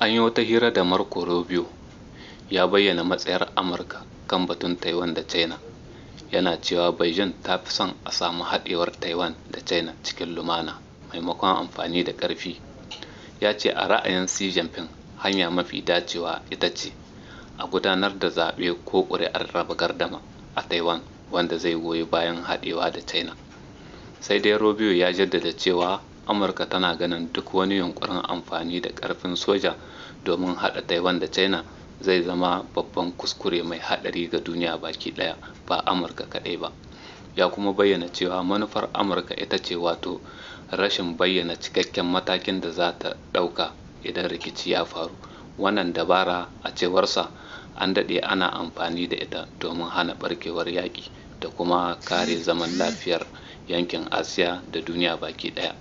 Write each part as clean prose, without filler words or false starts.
An yi wata hira da Marco Rubio ya bayyana matsayar Amurka kan batun Taiwan da China, yana cewa Beijing ta fi son a samu haɗewar Taiwan da China cikin lumana maimakon amfani da ƙarfi. Ya ce a ra'ayin Xi Jinping hanya mafi dacewa ita ce a gudanar da zaɓe ko ƙuri'ar raba gardama a Taiwan wanda zai goyi bayan haɗewa da China. Sai dai Rubio ya jaddada cewa Amurka tana ganin duk wani yunkurin amfani da ƙarfin soja domin haɗa Taiwan da China zai zama babban kuskure mai haɗari ga duniya baki ɗaya, ba Amurka kaɗai ba. Ya kuma bayyana cewa manufar Amurka ita ce wato rashin bayyana cikakken matakin da za ta ɗauka idan rikici ya faru. Wannan dabara a cewarsa an daɗe ana amfani da ita domin hana ɓarkewar yaƙi da kuma kare zaman lafiyar yankin Asiya da duniya baki ɗaya.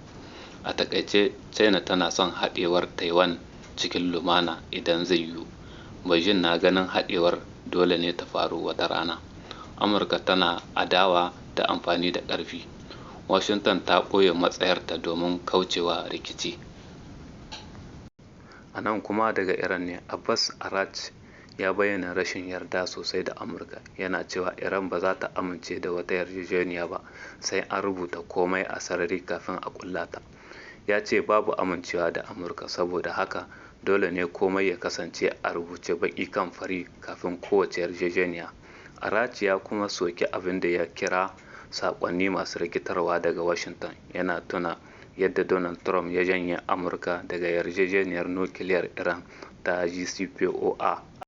A takaice, China tana son haɗewar Taiwan cikin lumana idan zai yiwu. Beijing na ganin haɗewar dole ne ta faru wata rana. Amurka tana adawa da amfani da ƙarfi. Washington ta ɓoye matsayarta domin kaucewa rikici. A nan kuma daga Iran ne, Abbas Araghchi ya bayyana rashin yarda sosai da Amurka, yana cewa Iran ba za ta amince da wata yarjejeniya ba sai an rubuta komai a sarari kafin a ƙulla ta. Ya ce babu amincewa da Amurka, saboda haka dole ne komai ya kasance a rubuce baƙi kan fari kafin kowace yarjejeniya. Araghchi ya kuma soki abin da ya kira saƙonni masu rikitarwa daga Washington, yana tuna yadda Donald Trump ya janye Amurka daga yarjejeniyar nukiliyar Iran ta JCPOA